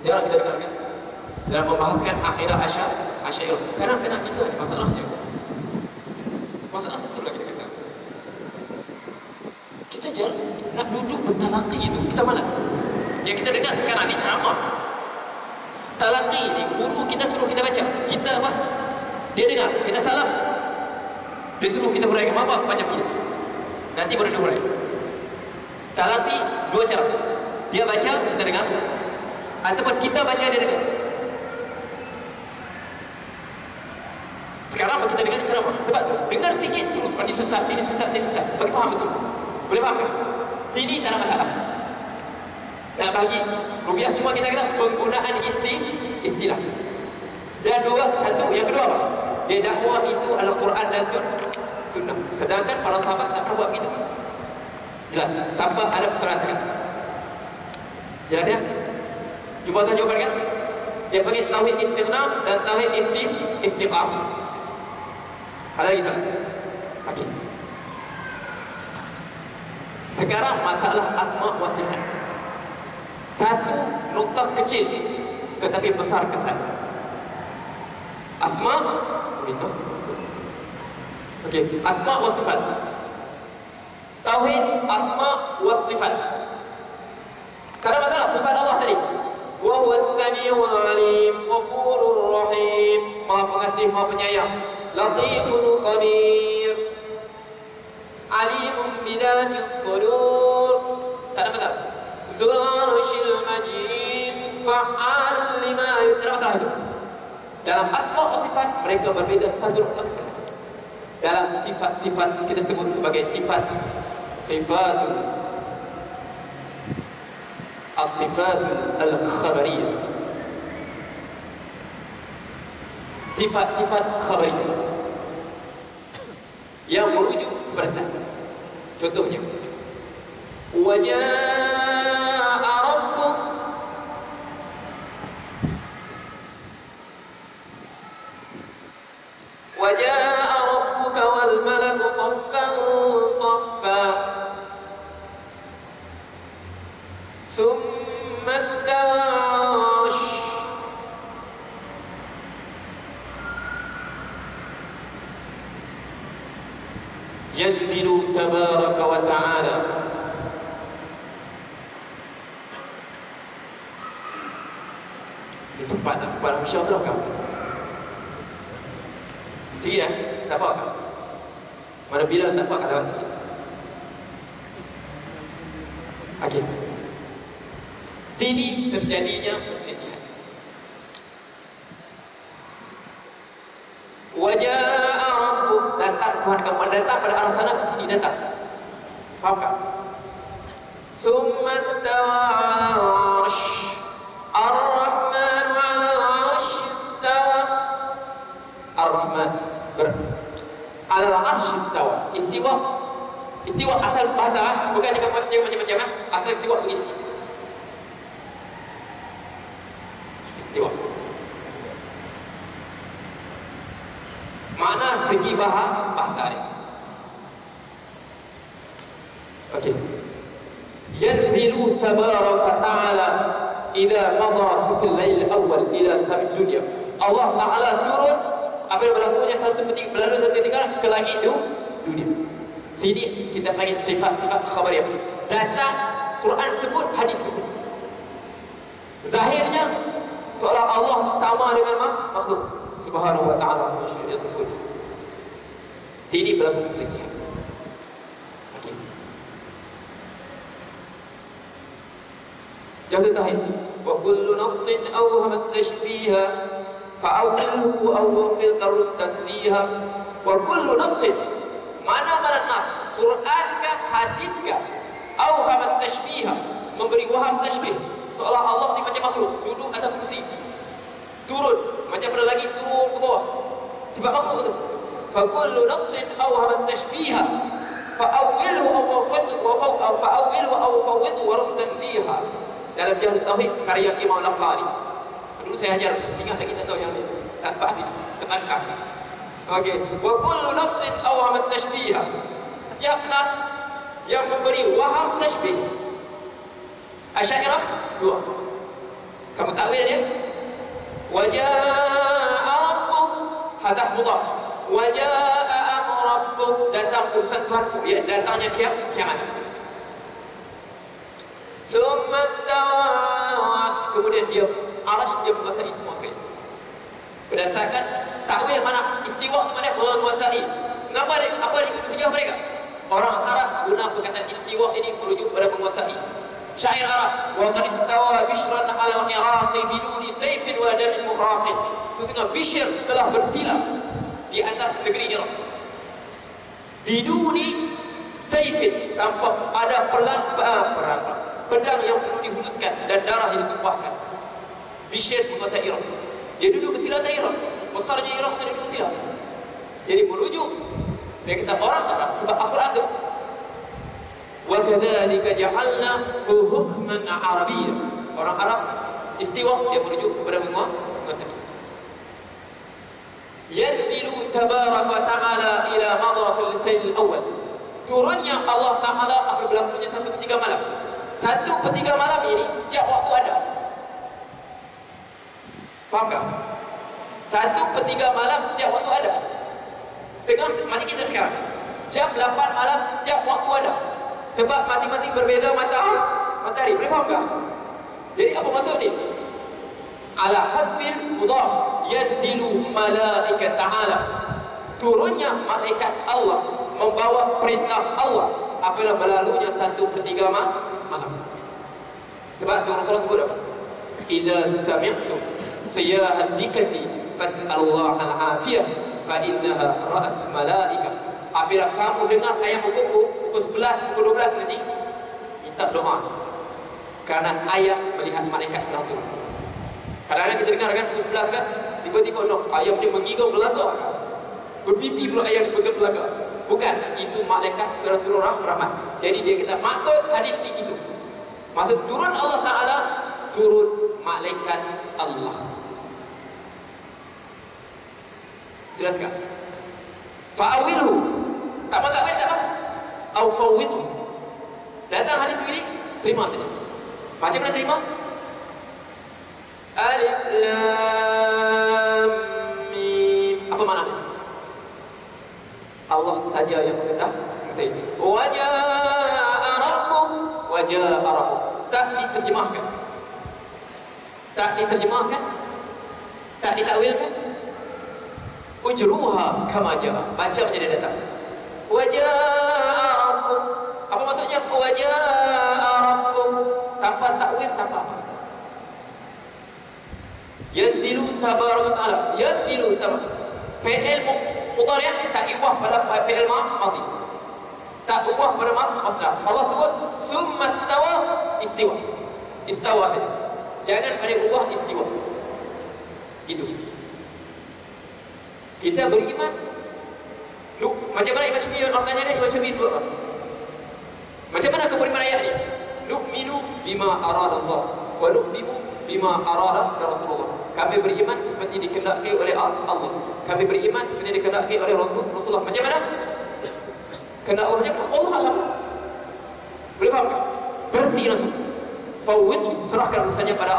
Jangan kita dengarkan dalam membahaskan akidah Asy'ariyah. Kadang-kadang kita ada masalahnya. Masalah satu lagi kita kata. Kita jangan nak duduk bertalaqi itu. Kita malas. Yang kita dengar sekarang ni ceramah. Talaqi ni guru kita suruh kita baca. Kita apa? Dia dengar, kita salah. Dia suruh kita huraikan apa macam ini. Nanti baru dia hurai. Talaqi dua cara. Dia baca, kita dengar, ataupun kita baca, dia dengar. Sekarang kita dengar ceramah. Sebab tu, dengar sikit terus. Ini sesat, ini sesat, ini sesat. Bagi faham betul. Boleh faham kan? Sini tak ada masalah. Nak bagi rupiah cuma kita kata penggunaan istilah. Dan dua, satu. Yang kedua apa? Dia dakwah itu adalah Quran dan Sunnah. Sedangkan para sahabat tak pernah buat begitu. Jelas, tanpa ada persoalan tadi. Jelas ya? Cuba tuan jawapan kan? Dia panggil tauhid istighna dan tauhid istiqam. Ada lagi tak? Okey. Sekarang masalah asma wa sifat. Satu noktah kecil tetapi besar kesan. Asma berita. Okey, asma wa sifat. Tauhid asma wa sifat. Karena masalah sifat Allah tadi. Wa huwa as-sami'ul 'alim, ghafurur rahim, Maha Pengasih, Maha Penyayang, Latiful Khabir, Alimun bidatis sudur. Tak ada masalah. Dzul 'arsyil majid, fa'alun lima yurid. Dalam asma wa sifat mereka berbeza sadrul aqsa. Dalam sifat-sifat kita sebut sebagai sifatul as-sifatul al-khabariyah. Sifat-sifat khabariyah yang merujuk kepada zat. Contohnya, wajaa rabbuk, wajaa rabbuka wal malaku saffan saffa, thumma istawa 'ala 'arsy. Yanzilu tabaraka wa ta'ala. Ini sempat Masya Allah kau. Sikit lah, tak apa kau. Mana bila tak apa kau dapat sikit. Okey. Sini terjadinya perselisihan. Wajah Rabbuk, datang Tuhan kamu, datang pada arah sana, ke sini datang. Faham tak? Summa istawa 'ala 'arsy, Ar-Rahman 'ala 'arsy istawa. Ar-Rahman 'ala 'arsy istawa. Istiwa asal bahasa, bukan jangan macam-macam. Asal istiwa begini. Istiwa. Mana segi bahasa ni? Okey. Yanzilu tabaraka ta'ala idza madha susul lail awal ila samid dunya. Allah Ta'ala turun apabila berlakunya satu ketika ke langit dunia. Sini kita panggil sifat-sifat khabariyah. Datang Quran sebut, hadis sebut. Zahirnya seolah Allah sama dengan makhluk Subhanahu wa ta'ala dia sebut. Sini berlaku perselisihan. Okey. Contoh terakhir, wa kullu nafsin awhamat tashbiha fa'awilhu aw wafil tarud tanziha. Wa kullu nafsin, mana-mana nas, Quran kah, hadis kah, awhamat tashbiha, memberi waham tashbih, seolah Allah ni macam makhluk, duduk atas kursi, turun macam pada langit, turun ke bawah. Sebab makhluk tu. Fa kullu nafsin awhamat tashbiha fa'awilhu aw fa'awilhu aw fawwidhu wa rum tanziha. Dalam Jahil Tauhid karya Imam Laqari. Dulu saya ajar, ingat lagi tak tahu yang ni. Tak hadis, tertangkap. Okey, wa kullu nafsin awhamat tashbiha. Setiap nas yang memberi waham tashbih. Asy'ariyah dua. Kamu takwil dia? Wajaa rabbuk, hadaf mudhaf. Wajaa amru rabbuk, datang urusan Tuhanku, ya, datangnya kiamat. Summa istawa 'ala 'arsy, kemudian dia arsy dia menguasai semua sekali. Berdasarkan takwil mana istiwa itu mana menguasai. Apa dia tujuan mereka? Orang Arab guna perkataan istiwa ini merujuk pada menguasai. Syair Arab, wa qad istawa bishran 'ala al-iraqi biduni sayfin wa damin muhraqin. Sesungguhnya Bishr telah bersila di atas negeri Iraq. Biduni sayfin, tanpa ada pedang yang perlu dihuluskan dan darah yang ditumpahkan. Bishr menguasai Iraq. Dia duduk bersila di Iraq. Besarnya Iraq itu duduk bersila. Jadi merujuk dia kata orang Arab sebab Al-Quran itu. Wa kadzalika ja'alnahu hukman arabiyyan. Orang Arab istiwa dia merujuk kepada menguasai. Yanzilu tabaraka wa ta'ala ila madrasil sayyid al-awwal. Turunnya Allah Ta'ala apabila berlakunya 1/3 malam. 1/3 malam ini setiap waktu ada. Faham tak? 1/3 malam setiap waktu ada. Tengah macam kita sekarang, jam 8 malam setiap waktu ada. Sebab masing-masing berbeza matahari. Boleh faham tak? Jadi apa maksud ni? Ala hadfil mudhaf yanzilu malaikat ta'ala. Turunnya malaikat Allah membawa perintah Allah apabila berlalunya 1/3 malam. Sebab tu Rasulullah sebut apa? Idza sami'tum siyahat dikati fas'alullah al-afiyah fa innaha ra'at malaika. Apabila kamu dengar ayam berkukuk pukul 11, pukul 12 nanti, minta doa. Kerana ayam melihat malaikat sedang turun. Kadang-kadang kita dengar kan pukul 11 kan, tiba-tiba ayam dia mengigau belagak. Bermimpi pula ayam bergerak belagak. Bukan, itu malaikat sedang turun rahmat. Jadi dia kata maksud hadis itu. Maksud turun Allah Ta'ala, turun malaikat Allah. Jelas tak? Fa'awilu. Tak mau takwil tak apa? Au fawwidu. Datang hadis begini, terima saja. Macam mana terima? Alif Lam Mim. Apa maknanya? Allah saja yang mengetahui. Waja'a Rabbuk, waja'a Rabbuk. Tak diterjemahkan. Tak diterjemahkan. Tak ditakwilkan. Ujruha kama ja'a. Baca macam dia datang. Waja'a Rabbuk. Apa maksudnya? Waja'a Rabbuk. Tanpa takwil, tanpa apa. Yanzilu tabaraka ta'ala. Yanzilu tabaraka. Fi'il mudhari' tak ubah pada fi'il madhi. Tak ubah pada masdar. Allah sebut summa istawa, istiwa. Istawa saja. Jangan pada ubah istiwa. Gitu. Kita beriman. Macam mana Imam Syafi'i orang tanya ni, Imam Syafi'i sebut apa? Macam mana keberiman ayat ni? Nu'minu bima arada Allah wa nu'minu bima arada Rasulullah. Kami beriman seperti dikehendaki oleh Allah. Kami beriman seperti dikehendaki oleh Rasulullah. Macam mana? Kehendak Allah macam Allah alam. Boleh faham tak? Berarti langsung. Fawwid, serahkan urusannya pada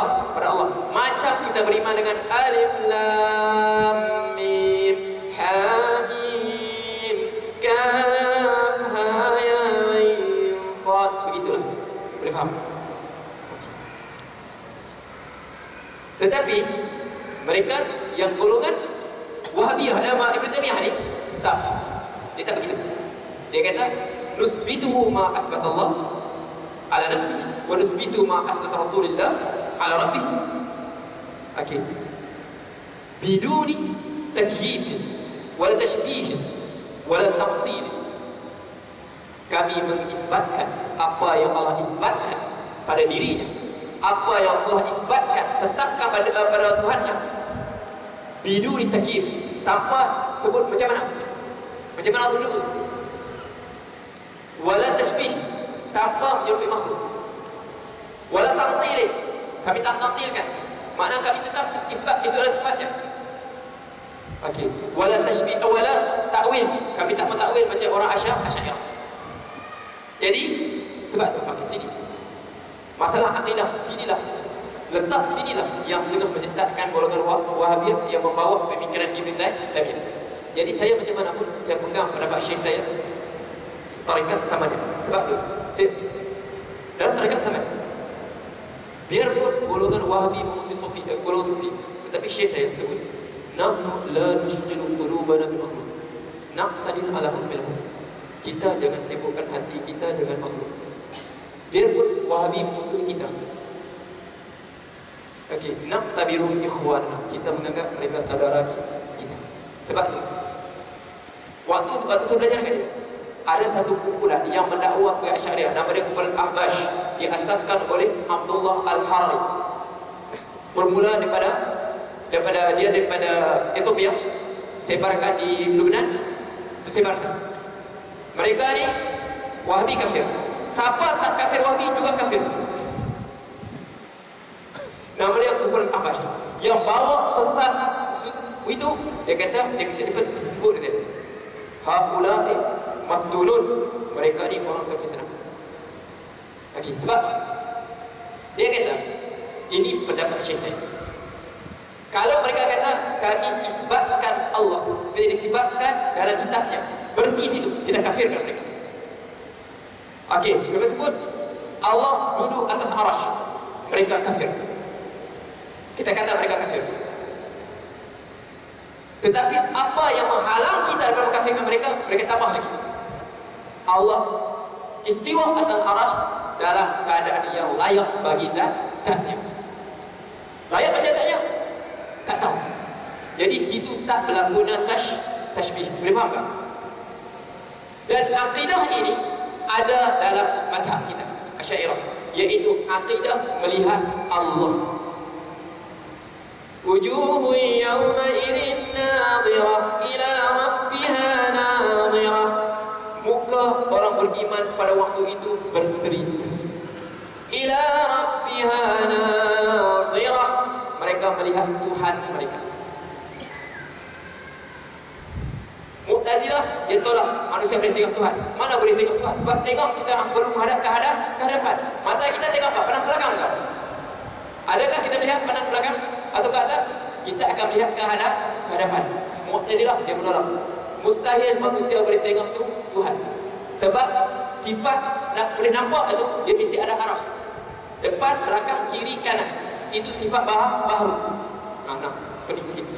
Allah. Macam kita beriman dengan Alif Lam Mim Ha Mim Kaf Ha Ya Ain Sad. Begitulah. Boleh faham? Tetapi mereka yang golongan Wahabiyah dalam Ibn Taymiyah ni tak. Dia tak begitu. Dia kata nusbituhu ma asbatallah ala nafsi wa nusbitu ma asbata Rasulillah ala rabbih. Okey. Biduni takyif wala tashbih wala ta'til. Kami mengisbatkan apa yang Allah isbatkan pada dirinya, apa yang Allah isbatkan tetapkan pada Tuhannya. Biduni takyif, tanpa sebut macam mana. Macam mana Allah dulu. Wala tashbih, tanpa menyerupai makhluk. Wala ta'til, kami tak ta'tilkan. Makna kami tetap isbat itu adalah sifatnya. Okey. Wala tashbih, wala ta'wil, kami tak mentakwil macam orang Asy'ariyah. Jadi sebab tu pakai sini. Masalah akidah sinilah. Letak sinilah yang tengah menyesatkan golongan Wahabiyah yang membawa pemikiran Ibn Taymiyah. Jadi saya macam mana pun saya pegang pendapat syekh saya. Tarekat sama dia. Sebab tu dalam tarekat sama dia. Biarpun golongan Wahabi memusuhi Sufi, golongan Sufi, tetapi syekh saya sebut nahnu la nushghilu qulubana bil makhluk. Naqtadil ala hukmil. Kita jangan sibukkan hati kita dengan makhluk. Biarpun Wahabi memusuhi kita. Okey, naqtabiru ikhwanana. Kita menganggap mereka saudara kita. Sebab tu waktu saya belajar dengan dia, ada satu kumpulan yang mendakwa sebagai Asy'ariyah, nama dia kumpulan Ahbash, diasaskan oleh Abdullah Al-Harari. Bermula daripada Ethiopia, sebarkan di Lebanon, sebarkan. Mereka ni Wahabi kafir. Siapa tak kafir Wahabi juga kafir. Nama dia kumpulan Ahbash yang bawa sesat itu. Dia kata dia sebut dia haulai mafdulun, mereka ni orang terfitnah. Okey, sebab dia kata ini pendapat syekh saya. Kalau mereka kata kami isbatkan Allah seperti disebutkan dalam kitabnya. Berhenti situ, kita kafirkan mereka. Okey, kita sebut Allah duduk atas arasy. Mereka kafir. Kita kata mereka kafir. Tetapi apa yang menghalang kita daripada mengkafirkan mereka? Mereka tambah lagi. Allah istiwa atas arasy dalam keadaan yang layak bagi zatnya. Layak macam zatnya? Tak tahu. Jadi situ tak berlaku tashbih. Boleh faham tak? Dan akidah ini ada dalam mazhab kita Asy'ariyah, iaitu akidah melihat Allah. Wujuhun yawma idzin nadhirah ila rabbiha nadhirah. Muka orang beriman pada waktu itu berseri-seri. Ila rabbiha nadhirah. Mereka melihat Tuhan mereka. Mu'tazilah dia tolak manusia boleh tengok Tuhan. Mana boleh tengok Tuhan? Sebab tengok kita perlu menghadap ke hadapan. Mata kita tengok apa? Pandang belakang tak? Adakah kita melihat pandang belakang atau ke atas? Kita akan melihat ke hadapan. Mu'tazilah dia menolak. Mustahil manusia boleh tengok Tuhan. Sebab sifat nak boleh nampak itu dia mesti ada arah. Depan, belakang, kiri, kanan. Itu sifat baharu. Nah, pening sikit.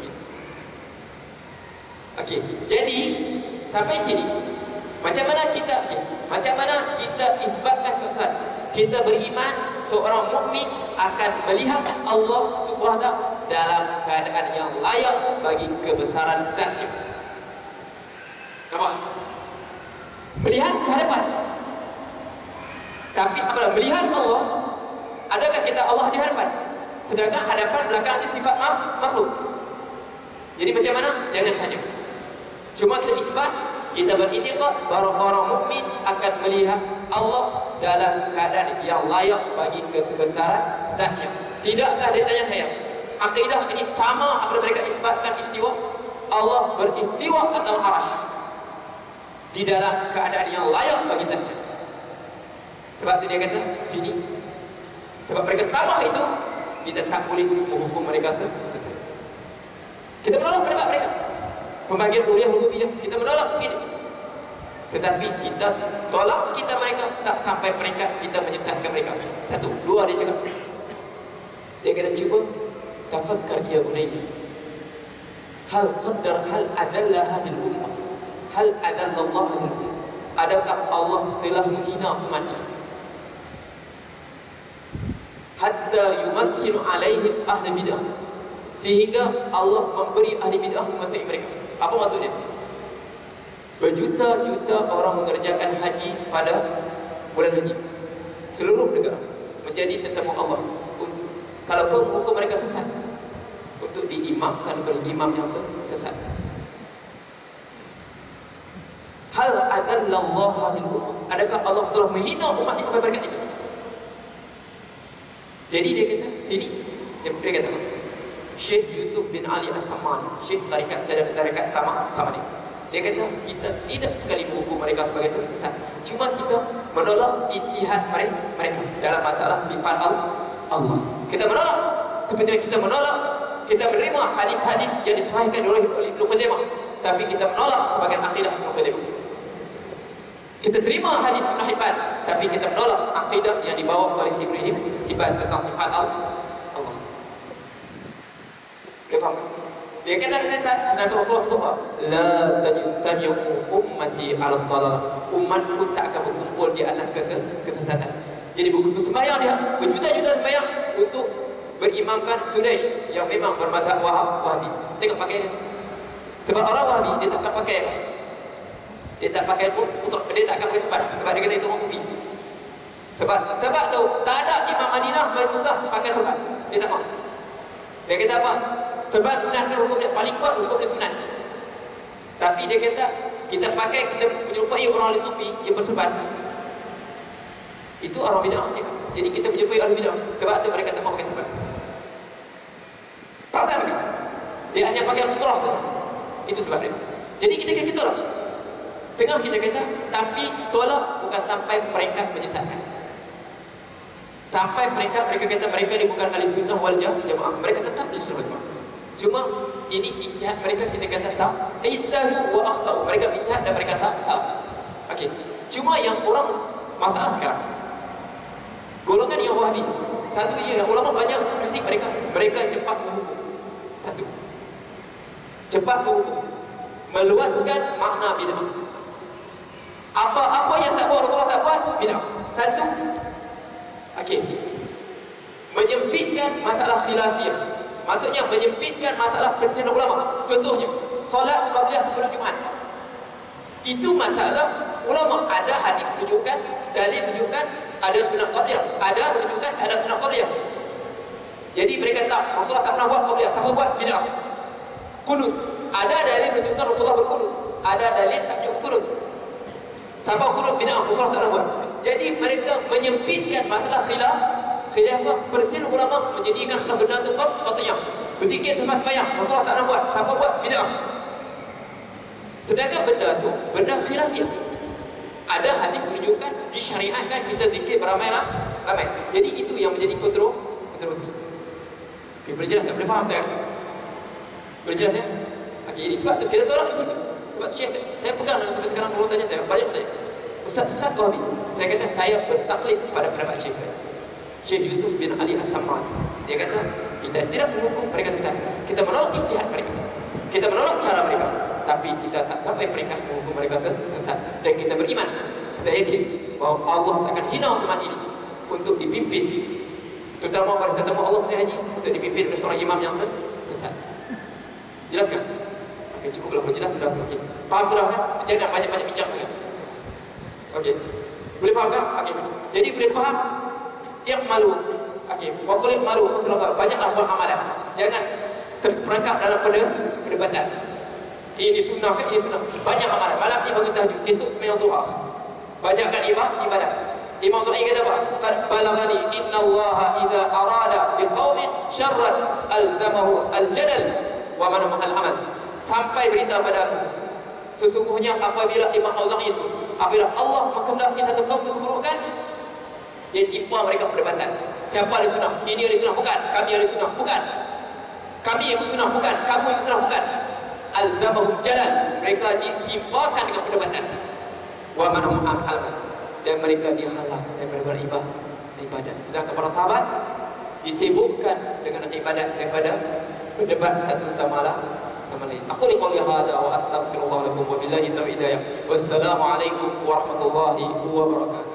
Okey, jadi sampai sini macam mana kita isbatkan sesuatu? Kita beriman seorang mukmin akan melihat Allah Subhanahu wa taala dalam keadaan yang layak bagi kebesaran zatnya. Nampak? Melihat ke hadapan. Tapi apabila melihat Allah, adakah kita Allah di hadapan? Sedangkan hadapan belakang itu sifat makhluk. Jadi macam mana? Jangan tanya. Cuma kita isbat, kita beriktikad bahawa orang mukmin akan melihat Allah dalam keadaan yang layak bagi kebesaran zatnya. Tidakkah dia tanya saya, akidah ini sama apabila mereka isbatkan istiwa? Allah beristiwa atas arasy di dalam keadaan yang layak bagi zatnya. Sebab itu dia kata sini, sebab mereka tambah itu, kita tak boleh menghukum mereka sesat. Kita menolak pendapat mereka. Pembagian kuliah rububiyah kita menolak begitu. Tetapi kita tolak kita mereka tak sampai mereka kita menyesatkan mereka. Satu, dua dia cakap. Dia kata cuba tafakkar ya bunayya. Hal adalla hadhihi ummah. Hal adalla Allah hadhihi ummah. Adakah Allah telah menghina umat ini? Hatta yumakkinu alaihim ahli bidah. Sehingga Allah memberi ahli bidah menguasai mereka. Apa maksudnya? Berjuta-juta orang mengerjakan haji pada bulan haji. Seluruh negara menjadi tetamu Allah. Kalau kau hukum mereka sesat, untuk diimamkan oleh imam yang sesat. Hal adallallah hadil ummah. Adakah Allah telah menghina umat ini sampai berkat itu? Jadi dia kata, sini dia kata apa? Syekh Yusuf bin Ali As-Saman, Syekh tarikat sama dia. Dia kata kita tidak sekali menghukum mereka sebagai sesat. Cuma kita menolak ijtihad mereka dalam masalah sifat Allah. Kita menolak sebenarnya kita menerima hadis-hadis yang disahihkan oleh Ibnu Khuzaimah, tapi kita menolak sebagai akidah Ibnu Khuzaimah. Kita terima hadis Ibnu Hibban, tapi kita menolak akidah yang dibawa oleh Ibnu Hibban tentang sifat Allah. Dia faham? Dia kata sedangkan Rasulullah sebut apa? La tajtami'u ummati 'ala dhalal. Umatku tak akan berkumpul di atas kesesatan. Jadi buku sembahyang dia berjuta-juta sembahyang untuk berimamkan Sudais yang memang bermazhab Wahabi. Tengok pakai dia. Sebab orang Wahabi dia tak akan pakai apa? Dia tak pakai putra, dia tak akan pakai sebat. Sebab dia kata itu mufti. Sebab tu tak ada Imam Madinah bertukar pakai sebat. Dia tak mahu. Dia kata apa? Sebab sunat kan hukum dia paling kuat, hukum dia sunat. Tapi dia kata kita pakai, kita menyerupai orang ahli sufi yang bersebat, itu orang bidah. Jadi kita menyerupai ahli bidah. Sebab tu mereka tak mahu pakai sebat. Pasal mereka dia hanya pakai putra saja. Itu sebab dia. Jadi kita tolak. Setengah kita kata, tapi tolak bukan sampai peringkat menyesatkan. Sampai mereka kata mereka ni bukan ahli sunnah wal jamaah. Mereka tetap di sunnah jamaah. Cuma ini ijtihad mereka, kita kata sah. Ijtihad wa akhtau. Mereka ijtihad dan mereka sah. Okey. Cuma yang orang masalah sekarang, golongan yang Wahabi, satu je, ulama banyak kritik mereka. Mereka cepat menghukum. Satu, cepat menghukum, meluaskan makna bid'ah. Apa yang tak buat Rasulullah tak buat, bid'ah. Satu, okey, menyempitkan masalah khilafiyah. Maksudnya menyempitkan masalah perselisihan ulama. Contohnya, solat qabliyah sebelum Jumaat. Itu masalah ulama. Ada hadis menunjukkan, dalil menunjukkan ada sunat qabliyah, ada menunjukkan ada sunat qabliyah. Jadi mereka tak, Rasulullah tak pernah buat qabliyah, siapa buat, bid'ah. Qunut, ada dalil menunjukkan Rasulullah berqunut, ada dalil tak menunjukkan qunut. Siapa qunut, bid'ah, Rasulullah tak pernah buat. Jadi mereka menyempitkan masalah khilafah perselisihan ulama, menjadikan setelah benda itu qat'iyah. Berzikir selepas sembahyang, Rasulullah tak pernah buat, siapa buat, bid'ah. Sedangkan benda itu benda khilafiyah. Ada hadis menunjukkan disyariatkan kita zikir beramai-ramai. Jadi itu yang menjadi kontroversi. Okey, boleh jelas tak? Boleh faham tak? Boleh jelas ya? Okey, ini sebab tu kita tolak di situ. Sebab tu saya pegang sampai sekarang orang tanya saya, banyak tanya, Ustaz sesat ke Wahabi? Saya kata saya bertaklid pada pendapat Syekh saya, Syekh Yusuf bin Ali As-Samman. Dia kata kita tidak menghukum mereka sesat. Kita menolak ijtihad mereka, kita menolak cara mereka, tapi kita tak sampai peringkat menghukum mereka sesat. Dan kita beriman, kita yakin bahawa Allah akan hina umat ini untuk dipimpin, terutama pada ketemu Allah pada haji, untuk dipimpin oleh seorang imam yang sesat. Jelas kan? Okey, cukuplah kalau jelas sudah. Okey, faham sudah kan? Jangan banyak-banyak bincang sangat. Okey, boleh faham kan? Okey, jadi boleh faham yang malu. Okey, waktu yang malu Rasulullah, banyaklah buat amalan. Jangan terperangkap dalam perdebatan. Ini sunnah ke ini sunnah. Banyak amalan. Malam ni bagi tahajud, esok sembahyang duha. Banyakkan ibadah. Imam Zuhair kata apa? Qad balagani inna Allah idza arada biqaumin syarran alzamahu aljadal wa manama al-amal. Sampai berita pada aku, sesungguhnya apabila Imam Zuhair itu, apabila Allah menghendaki satu kaum untuk keburukan, dia timpa mereka perdebatan. Siapa ahli sunnah? Ini ahli sunnah, bukan. Kami ahli sunnah, bukan. Kami yang sunnah, bukan. Kamu yang sunnah, bukan. Alzamahum jalan, mereka ditimpakan dengan perdebatan. Wa manhum al, dan mereka dihalang daripada beribadah. Sedangkan para sahabat disibukkan dengan ibadat daripada berdebat satu sama lain. Aku qouli hadza wa astaghfirullah lakum wa billahi taufiq. Wassalamu alaikum warahmatullahi wabarakatuh.